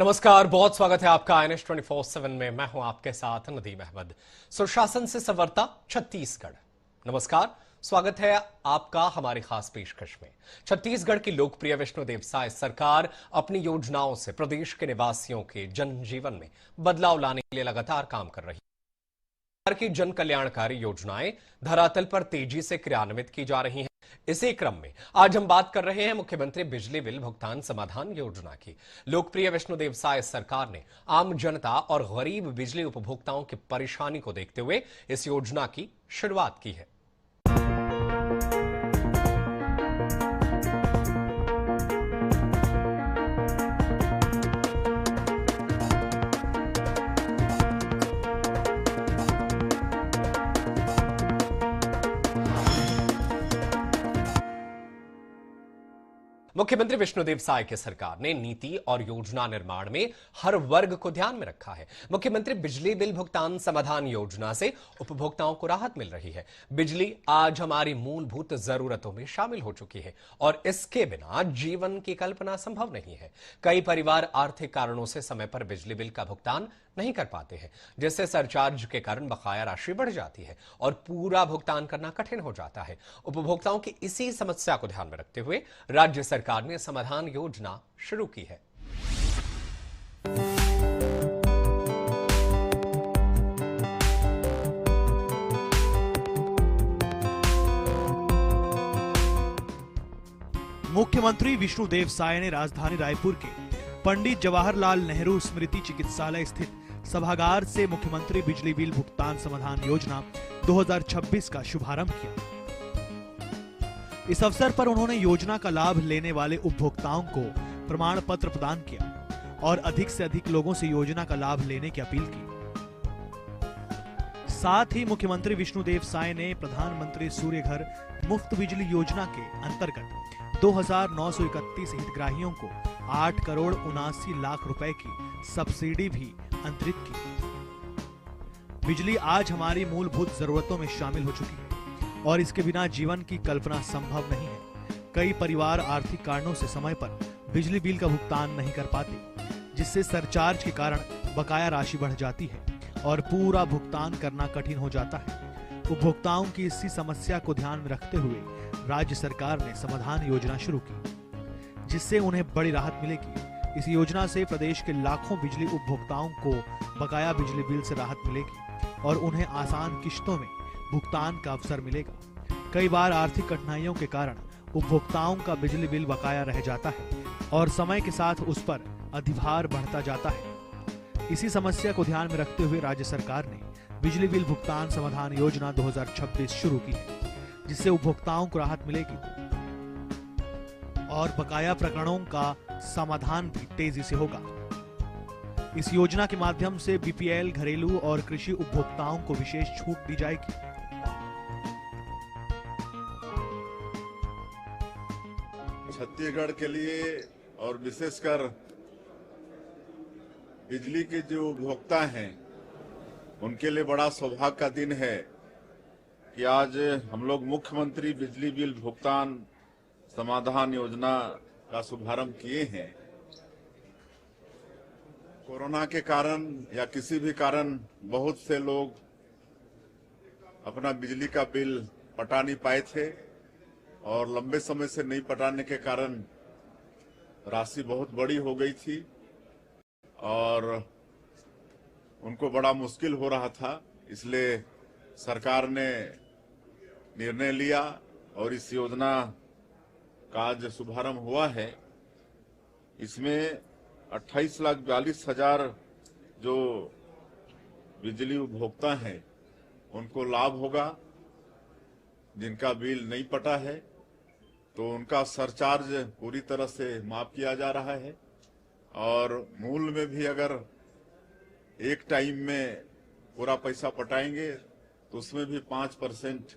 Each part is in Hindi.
नमस्कार, बहुत स्वागत है आपका INS 24/7 में। मैं हूं आपके साथ नदीम अहमद। सुशासन से संवरता छत्तीसगढ़। नमस्कार, स्वागत है आपका हमारी खास पेशकश में। छत्तीसगढ़ की लोकप्रिय विष्णु देव साय सरकार अपनी योजनाओं से प्रदेश के निवासियों के जनजीवन में बदलाव लाने के लिए लगातार काम कर रही है। सरकार की जन कल्याणकारी योजनाएं धरातल पर तेजी से क्रियान्वित की जा रही हैं। इसी क्रम में आज हम बात कर रहे हैं मुख्यमंत्री बिजली बिल भुगतान समाधान योजना की। लोकप्रिय विष्णुदेव साय सरकार ने आम जनता और गरीब बिजली उपभोक्ताओं की परेशानी को देखते हुए इस योजना की शुरुआत की है। मुख्यमंत्री विष्णुदेव साय की सरकार ने नीति और योजना निर्माण में हर वर्ग को ध्यान में रखा है। मुख्यमंत्री बिजली बिल भुगतान समाधान योजना से उपभोक्ताओं को राहत मिल रही है। बिजली आज हमारी मूलभूत जरूरतों में शामिल हो चुकी है और इसके बिना जीवन की कल्पना संभव नहीं है। कई परिवार आर्थिक कारणों से समय पर बिजली बिल का भुगतान नहीं कर पाते हैं, जिससे सरचार्ज के कारण बकाया राशि बढ़ जाती है और पूरा भुगतान करना कठिन हो जाता है। उपभोक्ताओं की इसी समस्या को ध्यान में रखते हुए राज्य सरकार ने समाधान योजना शुरू की है। मुख्यमंत्री विष्णुदेव साय ने राजधानी रायपुर के पंडित जवाहरलाल नेहरू स्मृति चिकित्सालय स्थित सभागार से मुख्यमंत्री बिजली बिल भुगतान समाधान योजना 2026 का शुभारंभ किया। इस अवसर पर उन्होंने योजना का लाभ लेने वाले उपभोक्ताओं को प्रमाण पत्र प्रदान किया और अधिक से अधिक लोगों से योजना का लाभ लेने की अपील की। साथ ही मुख्यमंत्री विष्णुदेव साय ने प्रधानमंत्री सूर्य घर मुफ्त बिजली योजना के अंतर्गत 2,931 हितग्राहियों को 8 करोड़ 79 लाख रुपए की सब्सिडी भी अंतरित की। बिजली आज हमारी मूलभूत जरूरतों में शामिल हो चुकी है और इसके बिना जीवन की कल्पना संभव नहीं है। कई परिवार आर्थिक कारणों से समय पर बिजली बिल का भुगतान नहीं कर पाते, जिससे सरचार्ज के कारण बकाया राशि बढ़ जाती है और पूरा भुगतान करना कठिन हो जाता है। उपभोक्ताओं की इसी समस्या को ध्यान में रखते हुए राज्य सरकार ने समाधान योजना शुरू की, जिससे उन्हें बड़ी राहत मिलेगी। इस योजना से प्रदेश के लाखों बिजली उपभोक्ताओं को बकाया बिजली बिल से राहत मिलेगी और उन्हें आसान किश्तों में भुगतान का अवसर मिलेगा। कई बार आर्थिक कठिनाइयों के कारण उपभोक्ताओं का बिजली बिल बकाया रह जाता है और समय के साथ उस पर अधिभार बढ़ता जाता है। इसी समस्या को ध्यान में रखते हुए राज्य सरकार ने बिजली बिल भुगतान समाधान योजना 2026 शुरू की है, जिससे उपभोक्ताओं को राहत मिलेगी और बकाया प्रकरणों का समाधान भी तेजी से होगा। इस योजना के माध्यम से बीपीएल, घरेलू और कृषि उपभोक्ताओं को विशेष छूट दी जाएगी। छत्तीसगढ़ के लिए और विशेषकर बिजली के जो उपभोक्ता हैं उनके लिए बड़ा सौभाग्य का दिन है कि आज हम लोग मुख्यमंत्री बिजली बिल भुगतान समाधान योजना का शुभारंभ किए हैं। कोरोना के कारण या किसी भी कारण बहुत से लोग अपना बिजली का बिल पटा नहीं पाए थे और लंबे समय से नहीं पटाने के कारण राशि बहुत बड़ी हो गई थी और उनको बड़ा मुश्किल हो रहा था। इसलिए सरकार ने निर्णय लिया और इस योजना का आज शुभारंभ हुआ है। इसमें 28,42,000 जो बिजली उपभोक्ता हैं उनको लाभ होगा। जिनका बिल नहीं पटा है तो उनका सरचार्ज पूरी तरह से माफ किया जा रहा है और मूल में भी अगर एक टाइम में पूरा पैसा पटाएंगे तो उसमें भी 5%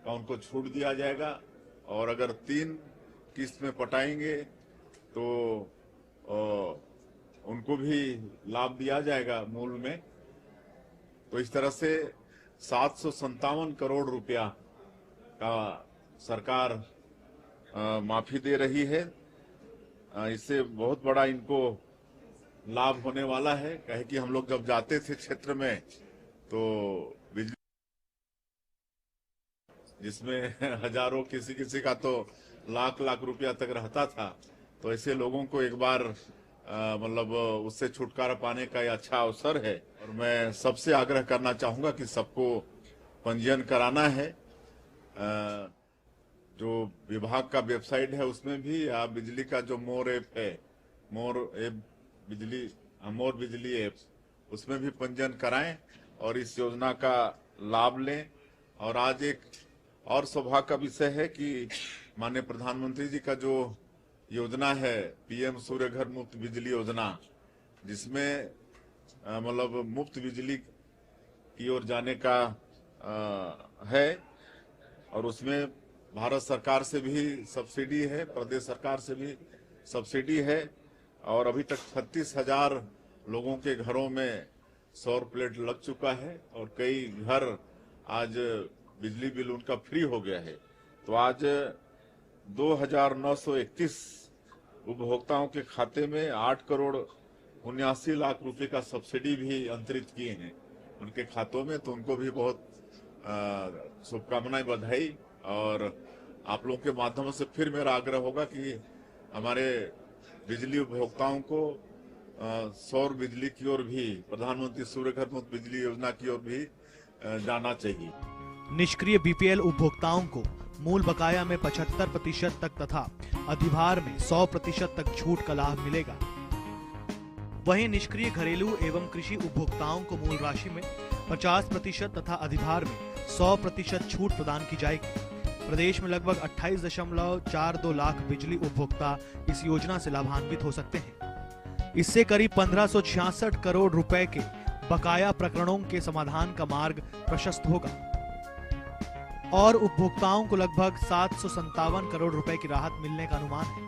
का उनको छूट दिया जाएगा और अगर 3 किस्त में पटाएंगे तो उनको भी लाभ दिया जाएगा मूल में। तो इस तरह से 757 करोड़ रुपया का सरकार माफी दे रही है। इससे बहुत बड़ा इनको लाभ होने वाला है। कहे कि हम लोग जब जाते थे क्षेत्र में तो बिजली जिसमें हजारों किसी का तो लाख रुपया तक रहता था, तो ऐसे लोगों को एक बार मतलब उससे छुटकारा पाने का ये अच्छा अवसर है। और मैं सबसे आग्रह करना चाहूंगा कि सबको पंजीयन कराना है। जो विभाग का वेबसाइट है उसमें भी या बिजली का जो मोर ऐप है, मोर बिजली ऐप, उसमें भी पंजीयन कराएं और इस योजना का लाभ लें। और आज एक और सौभाग्य का विषय है कि माननीय प्रधानमंत्री जी का जो योजना है पीएम सूर्य घर मुफ्त बिजली योजना, जिसमें मतलब मुफ्त बिजली की ओर जाने का है और उसमें भारत सरकार से भी सब्सिडी है, प्रदेश सरकार से भी सब्सिडी है और अभी तक 36,000 लोगों के घरों में सौर प्लेट लग चुका है और कई घर आज बिजली बिल उनका फ्री हो गया है। तो आज 2,931 उपभोक्ताओं के खाते में 8,79,00,000 रुपए का सब्सिडी भी अंतरित किए हैं उनके खातों में। तो उनको भी बहुत शुभकामनाएं, बधाई। और आप लोगों के माध्यम से फिर मेरा आग्रह होगा कि हमारे बिजली उपभोक्ताओं को सौर बिजली की ओर भी, प्रधानमंत्री सूर्य घर मुफ्त बिजली योजना की ओर भी जाना चाहिए। निष्क्रिय बीपीएल उपभोक्ताओं को मूल बकाया में 75% तक तथा अधिभार में 100% तक छूट का लाभ मिलेगा। वहीं निष्क्रिय घरेलू एवं कृषि उपभोक्ताओं को मूल राशि में 50% तथा अधिभार में 100% छूट प्रदान की जाएगी। प्रदेश में लगभग 28.42 लाख बिजली उपभोक्ता इस योजना से लाभान्वित हो सकते हैं। इससे करीब 1566 करोड़ रुपए के बकाया प्रकरणों के समाधान का मार्ग प्रशस्त होगा और उपभोक्ताओं को लगभग 757 करोड़ रुपए की राहत मिलने का अनुमान है।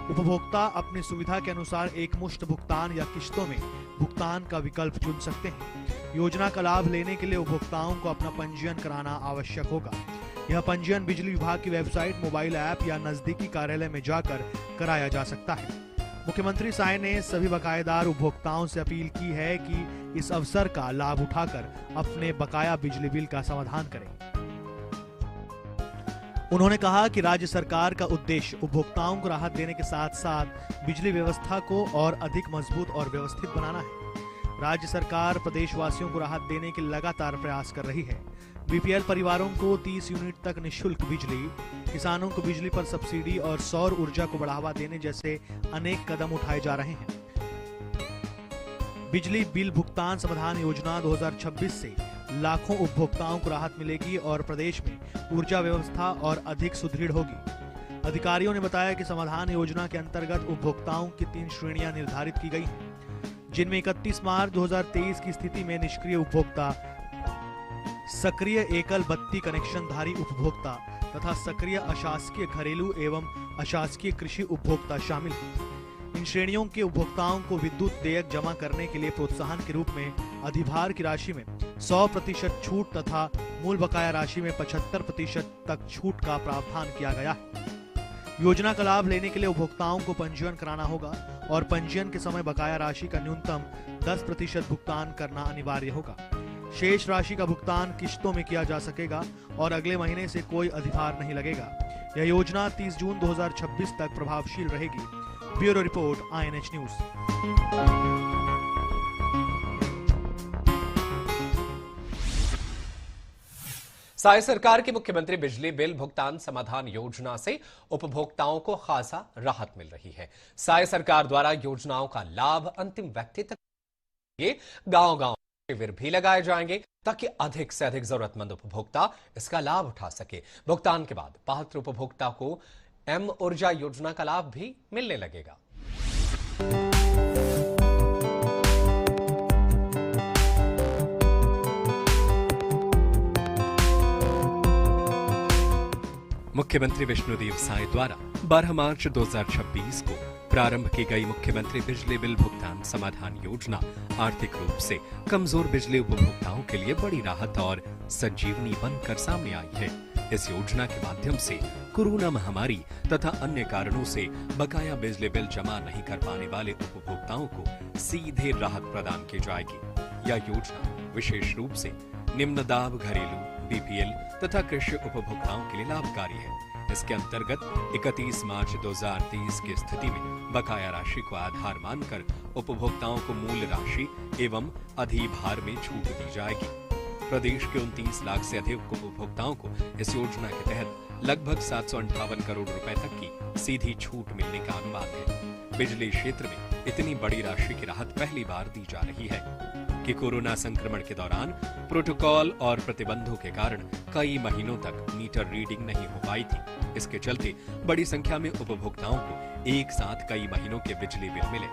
उपभोक्ता अपनी सुविधा के अनुसार एक मुश्त भुगतान या किश्तों में भुगतान का विकल्प चुन सकते हैं। योजना का लाभ लेने के लिए उपभोक्ताओं को अपना पंजीयन कराना आवश्यक होगा। यह पंजीयन बिजली विभाग की वेबसाइट, मोबाइल ऐप या नजदीकी कार्यालय में जाकर कराया जा सकता है। मुख्यमंत्री साय ने सभी बकायेदार उपभोक्ताओं से अपील की है कि इस अवसर का लाभ उठाकर अपने बकाया बिजली बिल का समाधान करें। उन्होंने कहा कि राज्य सरकार का उद्देश्य उपभोक्ताओं को राहत देने के साथ साथ बिजली व्यवस्था को और अधिक मजबूत और व्यवस्थित बनाना है। राज्य सरकार प्रदेशवासियों को राहत देने के लगातार प्रयास कर रही है। बीपीएल परिवारों को 30 यूनिट तक निःशुल्क बिजली, किसानों को बिजली पर सब्सिडी और सौर ऊर्जा को बढ़ावा देने जैसे अनेक कदम उठाए जा रहे हैं। बिजली बिल भुगतान समाधान योजना 2026 से लाखों उपभोक्ताओं को राहत मिलेगी और प्रदेश में ऊर्जा व्यवस्था और अधिक सुदृढ़ होगी। अधिकारियों ने बताया कि समाधान योजना के अंतर्गत उपभोक्ताओं की 3 श्रेणियां निर्धारित की गई हैं, जिनमें 31 मार्च 2023 की स्थिति में निष्क्रिय उपभोक्ता, सक्रिय एकल बत्ती कनेक्शनधारी उपभोक्ता तथा सक्रिय अशासकीय घरेलू एवं अशासकीय कृषि उपभोक्ता शामिल हैं। इन श्रेणियों के उपभोक्ताओं को विद्युत देयक जमा करने के लिए प्रोत्साहन के रूप में अधिभार की राशि में 100% छूट तथा मूल बकाया राशि में 75% तक छूट का प्रावधान किया गया है। योजना का लाभ लेने के लिए उपभोक्ताओं को पंजीयन कराना होगा और पंजीयन के समय बकाया राशि का न्यूनतम 10% भुगतान करना अनिवार्य होगा। शेष राशि का भुगतान किश्तों में किया जा सकेगा और अगले महीने से कोई अधिभार नहीं लगेगा। यह योजना 30 जून 2026 तक प्रभावशील रहेगी। Bureau report, INH news. Sai सरकार की मुख्यमंत्री बिजली बिल भुगतान समाधान योजना से उपभोक्ताओं को खासा राहत मिल रही है। साय सरकार द्वारा योजनाओं का लाभ अंतिम व्यक्ति तक गांव-गांव शिविर भी लगाए जाएंगे ताकि अधिक से अधिक जरूरतमंद उपभोक्ता इसका लाभ उठा सके। भुगतान के बाद पात्र उपभोक्ता को एम ऊर्जा योजना का लाभ भी मिलने लगेगा। मुख्यमंत्री विष्णुदेव साय द्वारा 12 मार्च 2026 को प्रारंभ की गई मुख्यमंत्री बिजली बिल भुगतान समाधान योजना आर्थिक रूप से कमजोर बिजली उपभोक्ताओं के लिए बड़ी राहत और संजीवनी बनकर सामने आई है। इस योजना के माध्यम से कोरोना महामारी तथा अन्य कारणों से बकाया बिजली बिल जमा नहीं कर पाने वाले उपभोक्ताओं को सीधे राहत प्रदान की जाएगी। यह योजना विशेष रूप से निम्न दाब घरेलू, बीपीएल तथा कृषि उपभोक्ताओं के लिए लाभकारी है। इसके अंतर्गत 31 मार्च 2023 की स्थिति में बकाया राशि को आधार मानकर उपभोक्ताओं को मूल राशि एवं अधिभार में छूट दी जाएगी। प्रदेश के 29 लाख से अधिक उपभोक्ताओं को इस योजना के तहत लगभग 758 करोड़ रुपए तक की सीधी छूट मिलने का अनुमान है। बिजली क्षेत्र में इतनी बड़ी राशि की राहत पहली बार दी जा रही है कि कोरोना संक्रमण के दौरान प्रोटोकॉल और प्रतिबंधों के कारण कई महीनों तक मीटर रीडिंग नहीं हो पाई थी। इसके चलते बड़ी संख्या में उपभोक्ताओं को एक साथ कई महीनों के बिजली बिल मिले,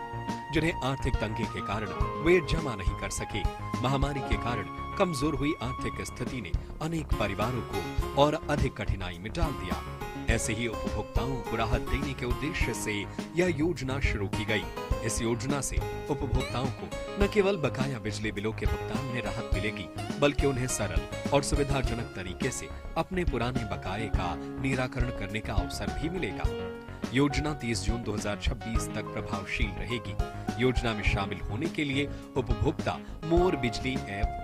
जिन्हें आर्थिक तंगी के कारण वे जमा नहीं कर सके। महामारी के कारण कमजोर हुई आर्थिक स्थिति ने अनेक परिवारों को और अधिक कठिनाई में डाल दिया। ऐसे ही उपभोक्ताओं को राहत देने के उद्देश्य से यह योजना शुरू की गई। इस योजना से उपभोक्ताओं को न केवल बकाया बिजली बिलों के भुगतान में राहत मिलेगी, बल्कि उन्हें सरल और सुविधाजनक तरीके से अपने पुराने बकाये का निराकरण करने का अवसर भी मिलेगा। योजना 30 जून 2026 तक प्रभावशील रहेगी। योजना में शामिल होने के लिए उपभोक्ता मोर बिजली ऐप,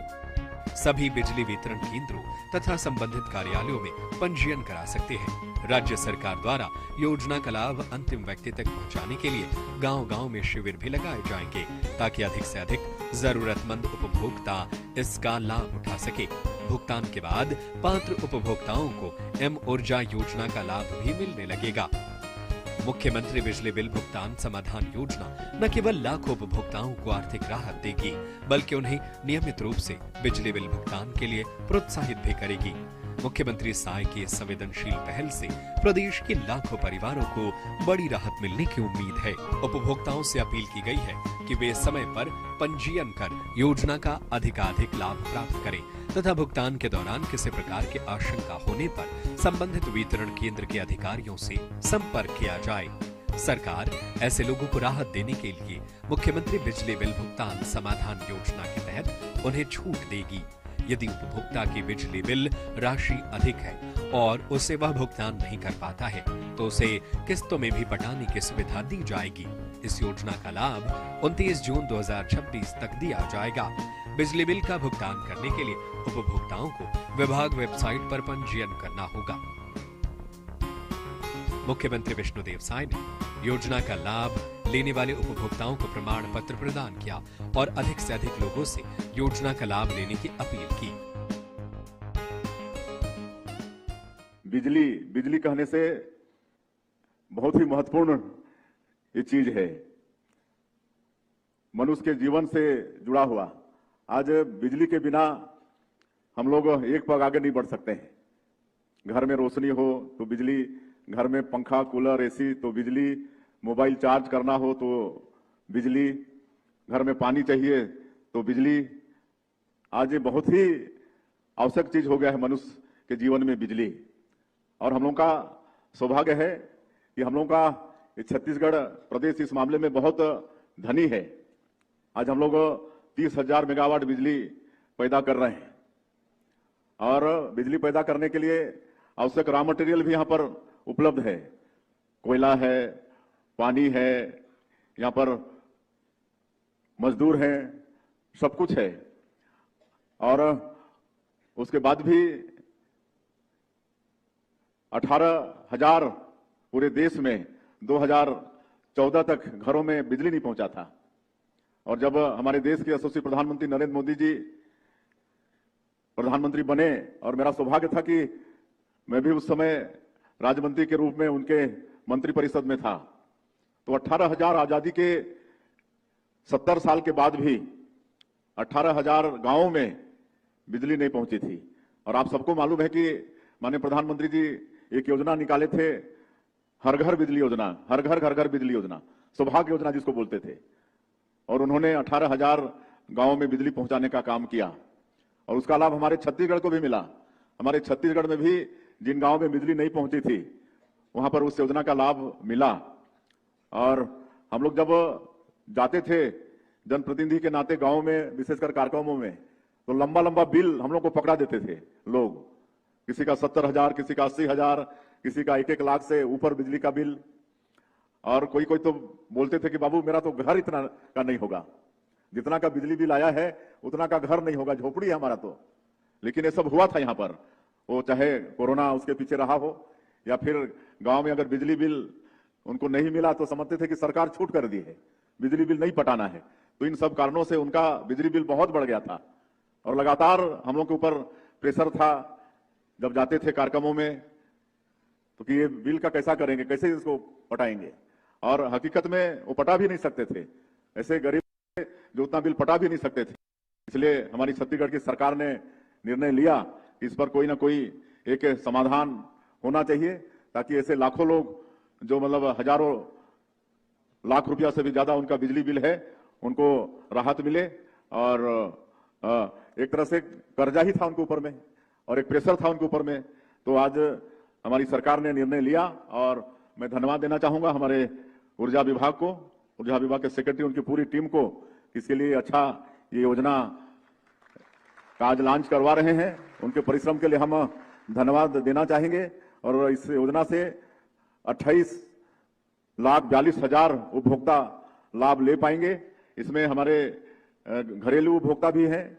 सभी बिजली वितरण केंद्रों तथा संबंधित कार्यालयों में पंजीयन करा सकते हैं। राज्य सरकार द्वारा योजना का लाभ अंतिम व्यक्ति तक पहुंचाने के लिए गांव-गांव में शिविर भी लगाए जाएंगे, ताकि अधिक से अधिक जरूरतमंद उपभोक्ता इसका लाभ उठा सके। भुगतान के बाद पात्र उपभोक्ताओं को एम ऊर्जा योजना का लाभ भी मिलने लगेगा। मुख्यमंत्री बिजली बिल भुगतान समाधान योजना न केवल लाखों उपभोक्ताओं को आर्थिक राहत देगी, बल्कि उन्हें नियमित रूप से बिजली बिल भुगतान के लिए प्रोत्साहित भी करेगी। मुख्यमंत्री सहाय की इस संवेदनशील पहल से प्रदेश के लाखों परिवारों को बड़ी राहत मिलने की उम्मीद है। उपभोक्ताओं से अपील की गई है कि वे समय पर पंजीयन कर योजना का अधिकाधिक लाभ प्राप्त करें तथा भुगतान के दौरान किसी प्रकार की आशंका होने पर संबंधित वितरण केंद्र के अधिकारियों से संपर्क किया जाए। सरकार ऐसे लोगों को राहत देने के लिए मुख्यमंत्री बिजली बिल भुगतान समाधान योजना के तहत उन्हें छूट देगी। यदि उपभोक्ता की बिजली बिल राशि अधिक है और उसे वह भुगतान नहीं कर पाता है, तो उसे किस्तों में भी पटाने की सुविधा दी जाएगी। इस योजना का लाभ 29 जून 2026 तक दिया जाएगा। बिजली बिल का भुगतान करने के लिए उपभोक्ताओं को विभाग वेबसाइट पर पंजीयन करना होगा। मुख्यमंत्री विष्णुदेव साय ने योजना का लाभ लेने वाले उपभोक्ताओं को प्रमाण पत्र प्रदान किया और अधिक से अधिक लोगों से योजना का लाभ लेने की अपील की। बिजली कहने से बहुत ही महत्वपूर्ण ये चीज है, मनुष्य के जीवन से जुड़ा हुआ। आज बिजली के बिना हम लोग एक पग आगे नहीं बढ़ सकते हैं। घर में रोशनी हो तो बिजली, घर में पंखा, कूलर, एसी तो बिजली, मोबाइल चार्ज करना हो तो बिजली, घर में पानी चाहिए तो बिजली। आज ये बहुत ही आवश्यक चीज हो गया है मनुष्य के जीवन में बिजली। और हम लोग का सौभाग्य है कि हम लोग का छत्तीसगढ़ प्रदेश इस मामले में बहुत धनी है। आज हम लोग 30,000 मेगावाट बिजली पैदा कर रहे हैं और बिजली पैदा करने के लिए आवश्यक रॉ मटेरियल भी यहाँ पर उपलब्ध है। कोयला है, पानी है, यहाँ पर मजदूर हैं, सब कुछ है। और उसके बाद भी 18,000 पूरे देश में 2014 तक घरों में बिजली नहीं पहुंचा था। और जब हमारे देश के यशस्वी प्रधानमंत्री नरेंद्र मोदी जी प्रधानमंत्री बने और मेरा सौभाग्य था कि मैं भी उस समय राज्य मंत्री के रूप में उनके मंत्री परिषद में था, तो 18,000 आजादी के 70 साल के बाद भी 18,000 गांवों में बिजली नहीं पहुंची थी। और आप सबको मालूम है कि माननीय प्रधानमंत्री जी एक योजना निकाले थे, हर घर बिजली योजना, हर घर बिजली योजना, सौभाग्य योजना जिसको बोलते थे। और उन्होंने 18,000 गांवों में बिजली पहुंचाने का काम किया और उसका लाभ हमारे छत्तीसगढ़ को भी मिला। हमारे छत्तीसगढ़ में भी जिन गांवों में बिजली नहीं पहुंची थी वहां पर उस योजना का लाभ मिला। और हम लोग जब जाते थे जनप्रतिनिधि के नाते गांव में, विशेषकर कार्यक्रमों में, तो लंबा लंबा बिल हम लोग को पकड़ा देते थे लोग किसी का 70,000, किसी का 80,000, किसी का 1-1 लाख से ऊपर बिजली का बिल। और कोई कोई तो बोलते थे कि बाबू मेरा तो घर इतना का नहीं होगा, जितना का बिजली बिल आया है उतना का घर नहीं होगा, झोपड़ी है हमारा तो। लेकिन ये सब हुआ था यहाँ पर, वो चाहे कोरोना उसके पीछे रहा हो या फिर गांव में अगर बिजली बिल उनको नहीं मिला तो समझते थे कि सरकार छूट कर दी है, बिजली बिल नहीं पटाना है। तो इन सब कारणों से उनका बिजली बिल बहुत बढ़ गया था और लगातार हम लोग के ऊपर प्रेशर था जब जाते थे कार्यक्रमों में, तो कि ये बिल का कैसा करेंगे, कैसे इसको पटाएंगे। और हकीकत में वो पटा भी नहीं सकते थे, ऐसे गरीब जो उतना बिल पटा भी नहीं सकते थे। इसलिए हमारी छत्तीसगढ़ की सरकार ने निर्णय लिया कि इस पर कोई ना कोई एक समाधान होना चाहिए, ताकि ऐसे लाखों लोग जो मतलब हजारों लाख रुपया से भी ज्यादा उनका बिजली बिल है उनको राहत मिले। और एक तरह से कर्जा ही था उनके ऊपर में और एक प्रेशर था उनके ऊपर में। तो आज हमारी सरकार ने निर्णय लिया और मैं धन्यवाद देना चाहूंगा हमारे ऊर्जा विभाग को, ऊर्जा विभाग के सेक्रेटरी, उनकी पूरी टीम को, इसके लिए अच्छा ये योजना का आज लॉन्च करवा रहे हैं। उनके परिश्रम के लिए हम धन्यवाद देना चाहेंगे। और इस योजना से 28,42,000 उपभोक्ता लाभ ले पाएंगे। इसमें हमारे घरेलू उपभोक्ता भी हैं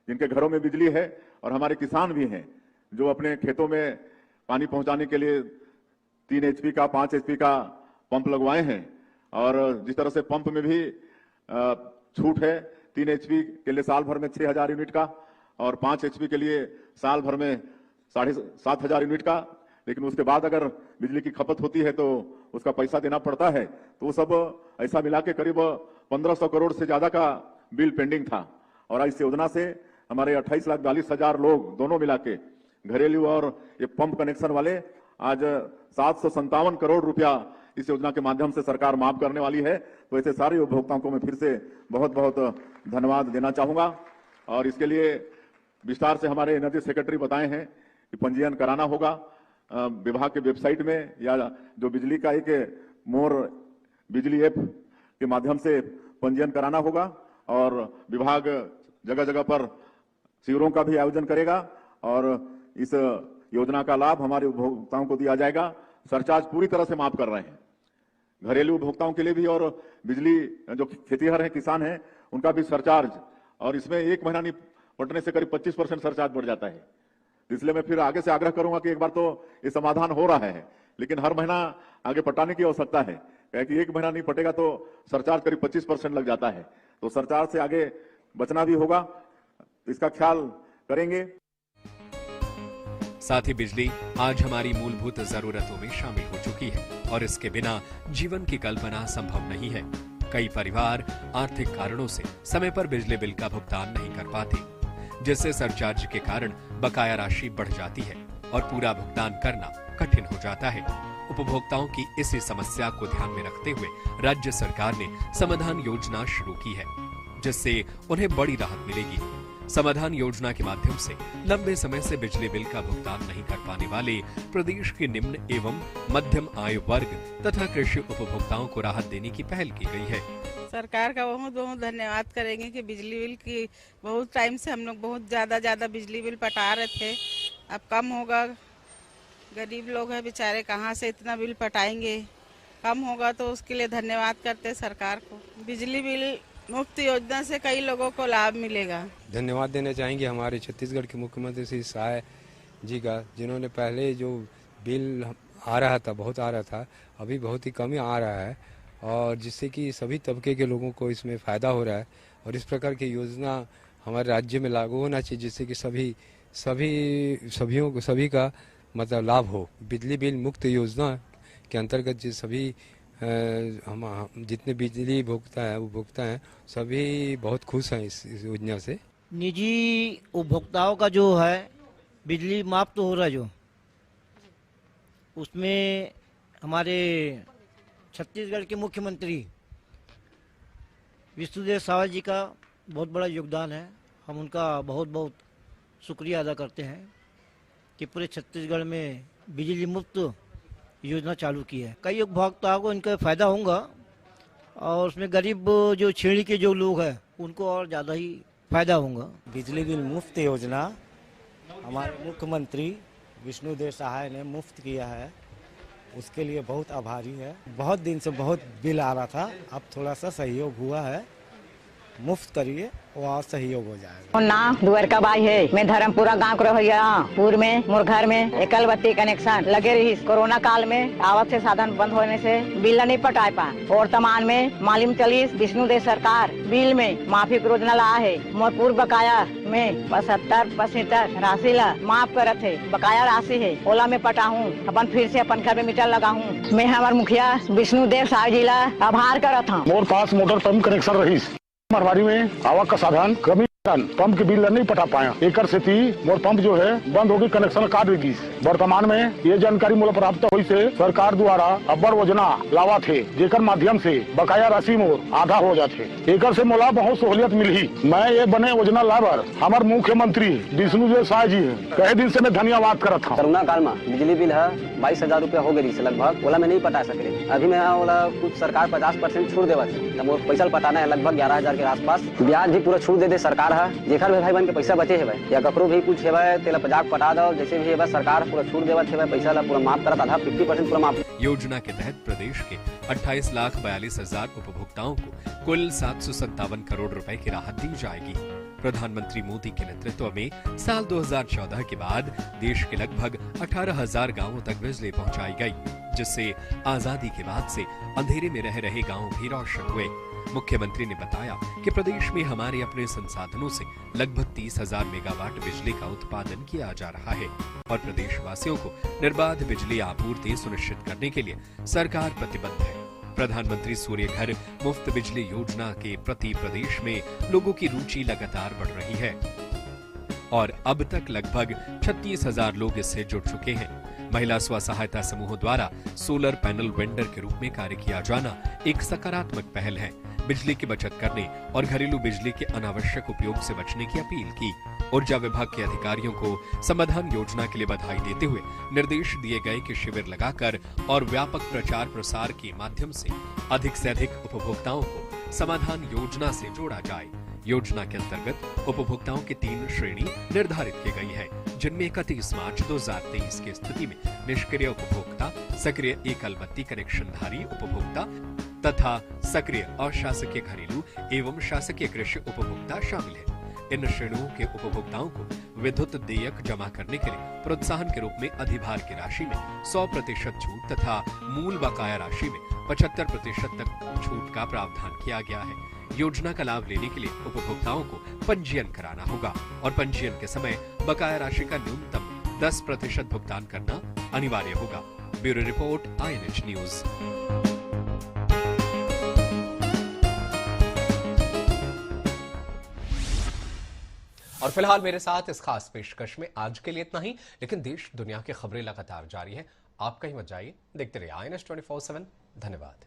जिनके घरों में बिजली है और हमारे किसान भी हैं जो अपने खेतों में पानी पहुंचाने के लिए 3 HP का 5 HP का पंप लगवाए हैं। और जिस तरह से पंप में भी छूट है, 3 HP के लिए साल भर में 6,000 यूनिट का और 5 HP के लिए साल भर में 7,500 यूनिट का। लेकिन उसके बाद अगर बिजली की खपत होती है तो उसका पैसा देना पड़ता है। तो वो सब ऐसा मिला के करीब 1,500 करोड़ से ज्यादा का बिल पेंडिंग था। और इस योजना से हमारे 28,42,000 लोग दोनों मिला के, घरेलू और ये पंप कनेक्शन वाले, आज 757 करोड़ रुपया इस योजना के माध्यम से सरकार माफ करने वाली है। तो ऐसे सारे उपभोक्ताओं को मैं फिर से बहुत बहुत धन्यवाद देना चाहूंगा। और इसके लिए विस्तार से हमारे एनर्जी सेक्रेटरी बताए हैं कि पंजीयन कराना होगा विभाग के वेबसाइट में, या जो बिजली का एक मोर बिजली ऐप के माध्यम से पंजीयन कराना होगा। और विभाग जगह जगह पर शिविरों का भी आयोजन करेगा और इस योजना का लाभ हमारे उपभोक्ताओं को दिया जाएगा। सरचार्ज पूरी तरह से माफ कर रहे हैं घरेलू उपभोक्ताओं के लिए भी, और बिजली जो खेतीहर हैं, किसान हैं, उनका भी सरचार्ज। और इसमें 1 महीना नहीं पटने से करीब 25% सरचार्ज बढ़ जाता है। इसलिए मैं फिर आगे से आग्रह करूंगा कि एक बार तो ये समाधान हो रहा है, लेकिन हर महीना आगे पटाने की आवश्यकता है, क्योंकि 1 महीना नहीं पटेगा तो सरचार्ज करीब 25% लग जाता है। तो सरचार्ज से आगे बचना भी होगा, इसका ख्याल करेंगे। साथ ही बिजली आज हमारी मूलभूत जरूरतों में शामिल हो चुकी है और इसके बिना जीवन की कल्पना संभव नहीं है। कई परिवार आर्थिक कारणों से समय पर बिजली बिल का भुगतान नहीं कर पाते, जिससे सरचार्ज के कारण बकाया राशि बढ़ जाती है और पूरा भुगतान करना कठिन हो जाता है। उपभोक्ताओं की इसी समस्या को ध्यान में रखते हुए राज्य सरकार ने समाधान योजना शुरू की है, जिससे उन्हें बड़ी राहत मिलेगी। समाधान योजना के माध्यम से लंबे समय से बिजली बिल का भुगतान नहीं कर पाने वाले प्रदेश के निम्न एवं मध्यम आय वर्ग तथा कृषि उपभोक्ताओं को राहत देने की पहल की गई है। सरकार का बहुत बहुत धन्यवाद करेंगे कि बिजली बिल की बहुत टाइम से हम लोग बहुत ज्यादा बिजली बिल पटा रहे थे, अब कम होगा। गरीब लोग हैं बेचारे, कहाँ से इतना बिल पटाएंगे, कम होगा तो उसके लिए धन्यवाद करते सरकार को। बिजली बिल मुफ्त योजना से कई लोगों को लाभ मिलेगा। धन्यवाद देना चाहेंगे हमारे छत्तीसगढ़ के मुख्यमंत्री श्री साय जी का, जिन्होंने पहले जो बिल आ रहा था, बहुत आ रहा था, अभी बहुत ही कम ही आ रहा है, और जिससे कि सभी तबके के लोगों को इसमें फ़ायदा हो रहा है। और इस प्रकार की योजना हमारे राज्य में लागू होना चाहिए, जिससे कि सभी का मतलब लाभ हो। बिजली बिल मुक्त योजना के अंतर्गत जो सभी हम जितने बिजली उपभोक्ता हैं सभी बहुत खुश हैं इस योजना से। निजी उपभोक्ताओं का जो है बिजली माफ तो हो रहा है, जो उसमें हमारे छत्तीसगढ़ के मुख्यमंत्री विष्णुदेव साय जी का बहुत बड़ा योगदान है। हम उनका बहुत बहुत शुक्रिया अदा करते हैं कि पूरे छत्तीसगढ़ में बिजली मुफ्त योजना चालू की है। कई उपभोक्ताओं को इनका फ़ायदा होगा और उसमें गरीब जो श्रेणी के जो लोग हैं उनको और ज़्यादा ही फ़ायदा होगा। बिजली बिल मुफ्त योजना हमारे मुख्यमंत्री विष्णुदेव सहाय ने मुफ्त किया है, उसके लिए बहुत आभारी है। बहुत दिन से बहुत बिल आ रहा था, अब थोड़ा सा सहयोग हुआ है। मुफ्त करिए वहाँ सहयोग हो जाएगा। नाम द्वारका बाई है, मैं धर्मपुरा गाँव को रहिया पूर में मोर घर में एकल बत्ती कनेक्शन लगे रही। कोरोना काल में आवक से साधन बंद होने से बिल नहीं पटा पा। वर्तमान में मालूम चली विष्णुदेव सरकार बिल में माफी योजना ला है। मोर पूर्व बकाया में 75% राशि ला माफ करत है। बकाया राशि है ओला में पटा हूँ, अपन फिर से अपन घर में मीटर लगा हूँ। मैं हमारे मुखिया विष्णुदेव साय जी ला आभार करत हूँ। मोर पास मोटर पंप कनेक्शन रही, मारवाड़ी में आवक का साधन कमी पंप के बिल नहीं पटा पाया। एकर से मोर पंप जो है बंद होगी, कनेक्शन काट देगी। वर्तमान में ये जानकारी मोला प्राप्त हुई से सरकार द्वारा अब्बड़ योजना लावा थे, जेकर माध्यम से बकाया राशि मोर आधा हो जाते। एकर से मोला बहुत सहूलियत मिली। मैं ये बने योजना लावर हमारे मुख्यमंत्री विष्णुदेव साय जी कई दिन से मैं धन्यवाद करत हूँ। कोरोना काल में बिजली बिल है 22,000 रुपया हो गई लगभग, ओला में नहीं पटा सके। अभी मैं ओला कुछ सरकार 50% छूट देवा थे, पैसा पटाना है लगभग 11,000 के आसपास। ब्याज भी पूरा छूट दे सरकार। जेकर भी भाई बन के पैसा बचे है या ककरो भी कुछ है तेला पजाक पटा दो, जैसे भी है सरकार पूरा छूट देवत है, पैसा ला पूरा माफ करत, आधा 50% पूरा माफ। योजना के तहत प्रदेश के 28,42,000 उपभोक्ताओं को कुल 757 करोड़ रुपए की राहत दी जाएगी। प्रधानमंत्री मोदी के नेतृत्व में साल 2014 के बाद देश के लगभग 18,000 गांवों तक बिजली पहुंचाई गई, जिससे आजादी के बाद से अंधेरे में रह रहे गांव भी रोशन हुए। मुख्यमंत्री ने बताया कि प्रदेश में हमारे अपने संसाधनों से लगभग 30,000 मेगावाट बिजली का उत्पादन किया जा रहा है और प्रदेशवासियों को निर्बाध बिजली आपूर्ति सुनिश्चित करने के लिए सरकार प्रतिबद्ध है। प्रधानमंत्री सूर्य घर मुफ्त बिजली योजना के प्रति प्रदेश में लोगों की रुचि लगातार बढ़ रही है और अब तक लगभग 36,000 लोग इससे जुड़ चुके हैं। महिला स्व सहायता समूहों द्वारा सोलर पैनल वेंडर के रूप में कार्य किया जाना एक सकारात्मक पहल है। बिजली की बचत करने और घरेलू बिजली के अनावश्यक उपयोग से बचने की अपील की। ऊर्जा विभाग के अधिकारियों को समाधान योजना के लिए बधाई देते हुए निर्देश दिए गए कि शिविर लगाकर और व्यापक प्रचार प्रसार के माध्यम से अधिक उपभोक्ताओं को समाधान योजना से जोड़ा जाए। योजना के अंतर्गत उपभोक्ताओं की 3 श्रेणी निर्धारित की गई है, जिनमें 31 मार्च 2023 की स्थिति में निष्क्रिय उपभोक्ता, सक्रिय एकल बत्ती कनेक्शनधारी उपभोक्ता तथा सक्रिय अशासकीय घरेलू एवं शासकीय कृषि उपभोक्ता शामिल है। इन श्रेणियों के उपभोक्ताओं को विद्युत देयक जमा करने के लिए प्रोत्साहन के रूप में अधिभार की राशि में 100% छूट तथा मूल बकाया राशि में 75% तक छूट का प्रावधान किया गया है। योजना का लाभ लेने के लिए उपभोक्ताओं को पंजीयन कराना होगा और पंजीयन के समय बकाया राशि का न्यूनतम 10% भुगतान करना अनिवार्य होगा। Bureau report INH news. और फिलहाल मेरे साथ इस खास पेशकश में आज के लिए इतना ही, लेकिन देश दुनिया की खबरें लगातार जारी है। आप कहीं मत जाइए, देखते रहिए INH 24/7। धन्यवाद।